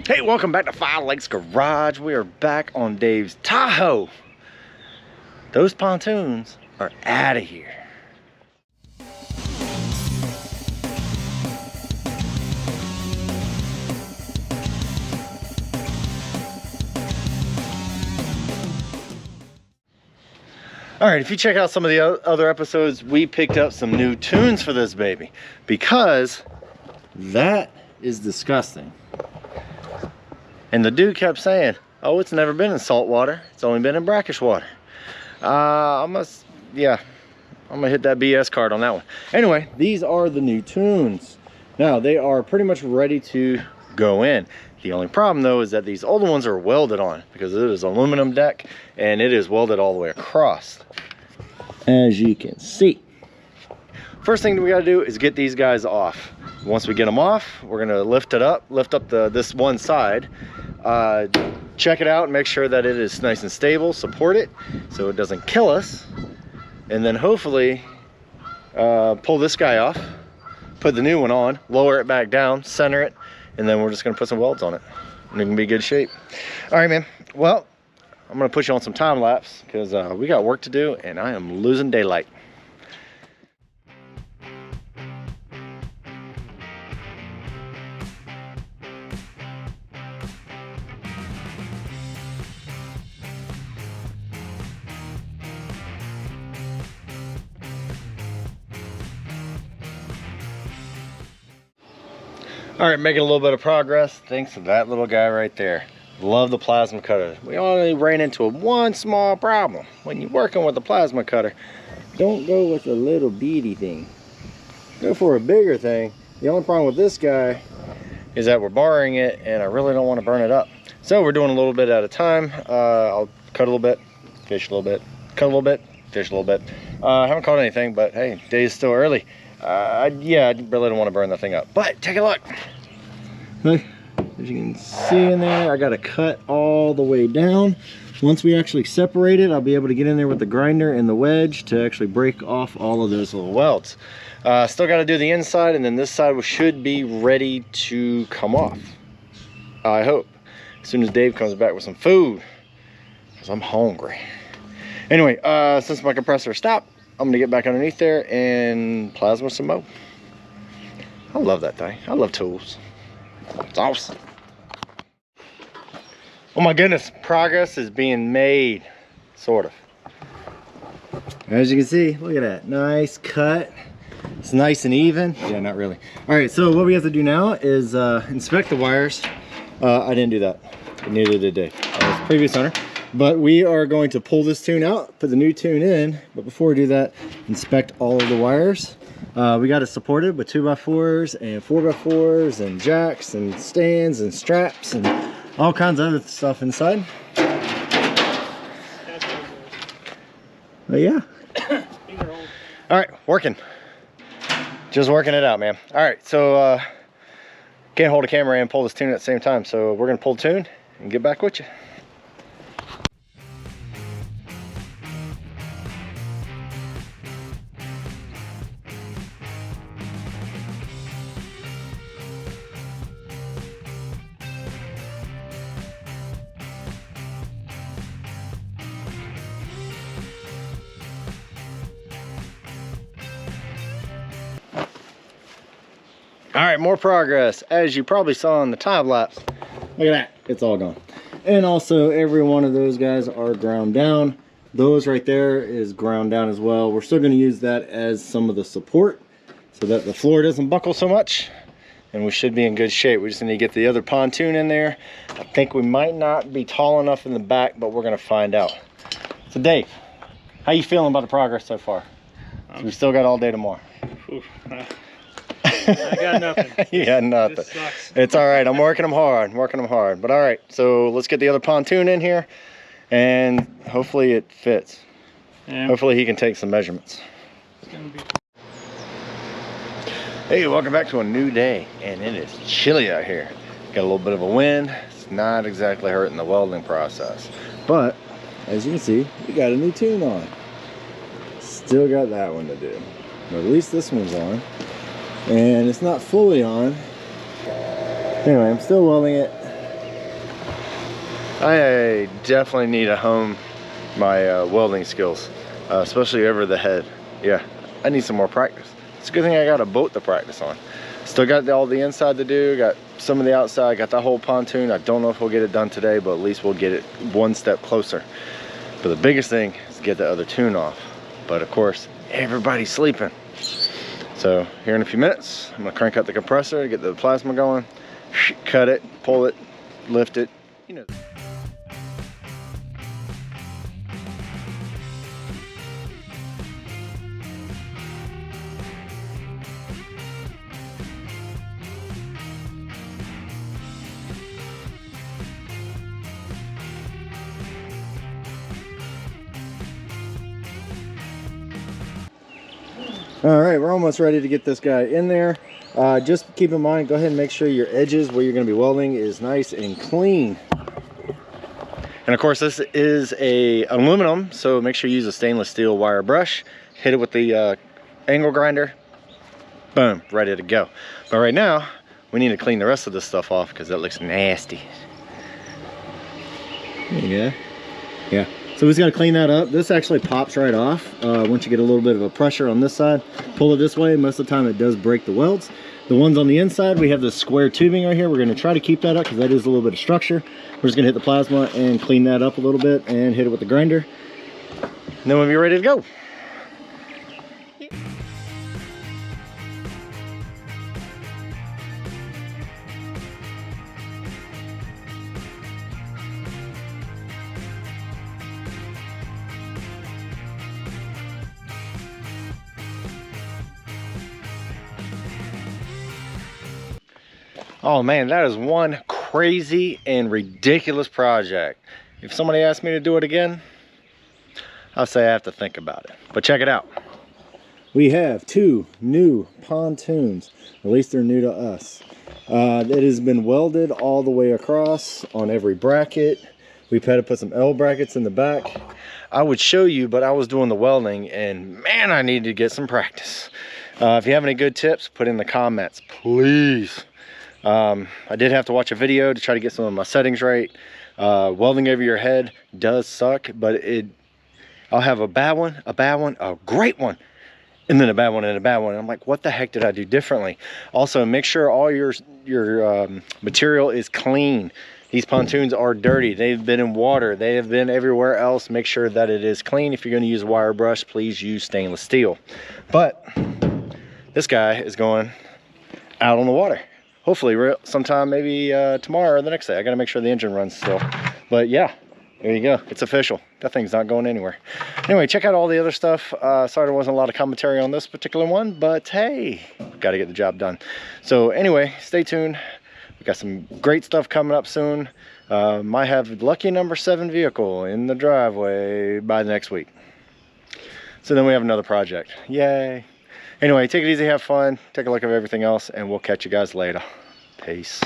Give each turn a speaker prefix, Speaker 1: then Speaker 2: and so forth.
Speaker 1: Hey, welcome back to Five Lakes Garage. We are back on Dave's Tahoe. Those pontoons are out of here. All right, if you check out some of the other episodes, we picked up some new tunes for this baby because that is disgusting. And the dude kept saying, oh, it's never been in salt water. It's only been in brackish water. I'm gonna hit that BS card on that one. Anyway, these are the new tunes. Now, they are pretty much ready to go in. The only problem though is that these older ones are welded on because it is aluminum deck and it is welded all the way across, as you can see. First thing we gotta do is get these guys off. Once we get them off, we're gonna lift up this one side, check it out and make sure that it is nice and stable, support it so it doesn't kill us, and then hopefully pull this guy off, put the new one on, lower it back down, center it, and then we're just gonna put some welds on it and it can be good shape. All right, man. Well, I'm gonna put you on some time lapse because we got work to do and I am losing daylight. All right, making a little bit of progress thanks to that little guy right there. Love the plasma cutter. We only ran into one small problem. When you're working with a plasma cutter, don't go with a little beady thing. Go for a bigger thing. The only problem with this guy is that we're borrowing it and I really don't want to burn it up. So we're doing a little bit at a time. I'll cut a little bit, fish a little bit, cut a little bit, fish a little bit. I haven't caught anything, but hey, day's still early. Yeah, I really don't want to burn the thing up, but take a look. Look, as you can see in there, I got to cut all the way down. Once we actually separate it, I'll be able to get in there with the grinder and the wedge to actually break off all of those little welds. Still got to do the inside, and then this side should be ready to come off. I hope. As soon as Dave comes back with some food, because I'm hungry. Anyway, since my compressor stopped, I'm gonna get back underneath there and plasma some more. I love that thing. I love tools. It's awesome. Oh my goodness, progress is being made, sort of. As you can see, look at that, nice cut. It's nice and even. Yeah, not really. All right, so what we have to do now is inspect the wires. I didn't do that, neither did Dave. I was previous owner. But we are going to pull this tune out, put the new tune in, but before we do that, inspect all of the wires. We got it supported with 2x4s and 4x4s and jacks and stands and straps and all kinds of other stuff inside. But yeah. All right, working. Just working it out, man. All right, so can't hold a camera and pull this tune at the same time, so we're gonna pull the tune and get back with you. All right, more progress. As you probably saw in the time lapse, look at that, it's all gone. And also every one of those guys are ground down. Those right there is ground down as well. We're still gonna use that as some of the support so that the floor doesn't buckle so much, and we should be in good shape. We just need to get the other pontoon in there. I think we might not be tall enough in the back, but we're gonna find out. So Dave, how you feeling about the progress so far? So we still got all day tomorrow.
Speaker 2: I got nothing.
Speaker 1: You got nothing.
Speaker 2: This sucks.
Speaker 1: It's all right. I'm working them hard. But all right, so let's get the other pontoon in here and hopefully it fits. Yeah. Hopefully he can take some measurements.
Speaker 2: It's gonna be...
Speaker 1: Hey, welcome back to a new day, and it is chilly out here. Got a little bit of a wind. It's not exactly hurting the welding process, but as you can see, we got a new tune on. Still got that one to do, but at least this one's on. And it's not fully on. Anyway, I'm still welding it. I definitely need to hone my welding skills, especially over the head. Yeah, I need some more practice. It's a good thing I got a boat to practice on. Still got all the inside to do, got some of the outside, got that whole pontoon. I don't know if we'll get it done today, but at least we'll get it one step closer. But the biggest thing is to get the other tune off. But of course, everybody's sleeping. So here in a few minutes, I'm gonna crank up the compressor, get the plasma going, cut it, pull it, lift it, you know. All right, we're almost ready to get this guy in there. Just keep in mind, go ahead and make sure your edges where you're going to be welding is nice and clean. And of course, this is a aluminum, so make sure you use a stainless steel wire brush. Hit it with the angle grinder. Boom, ready to go. But right now, we need to clean the rest of this stuff off because that looks nasty. There you go. Yeah. So we just got to clean that up. This actually pops right off once you get a little bit of a pressure on this side. Pull it this way. Most of the time it does break the welds. The ones on the inside, we have this square tubing right here. We're going to try to keep that up because that is a little bit of structure. We're just going to hit the plasma and clean that up a little bit and hit it with the grinder. And then we'll be ready to go. Oh man, that is one crazy and ridiculous project. If somebody asked me to do it again, I'll say I have to think about it. But check it out. We have 2 new pontoons. At least they're new to us. It has been welded all the way across on every bracket. We've had to put some L brackets in the back. I would show you, but I was doing the welding and man, I needed to get some practice. If you have any good tips, put in the comments, please. I did have to watch a video to try to get some of my settings right. Welding over your head does suck, but I'll have a bad one, a great one, and then a bad one and a bad one. And I'm like, what the heck did I do differently? Also, make sure all your material is clean. These pontoons are dirty. They've been in water. They have been everywhere else. Make sure that it is clean. If you're going to use a wire brush, please use stainless steel. But this guy is going out on the water. Hopefully sometime maybe tomorrow or the next day. I gotta make sure the engine runs still. But yeah, there you go. It's official. That thing's not going anywhere. Anyway, check out all the other stuff. Sorry there wasn't a lot of commentary on this particular one, but hey, gotta get the job done. So anyway, stay tuned. We got some great stuff coming up soon. Might have lucky number 7 vehicle in the driveway by the next week. So then we have another project. Yay. Anyway, take it easy, have fun, take a look at everything else, and we'll catch you guys later. Peace.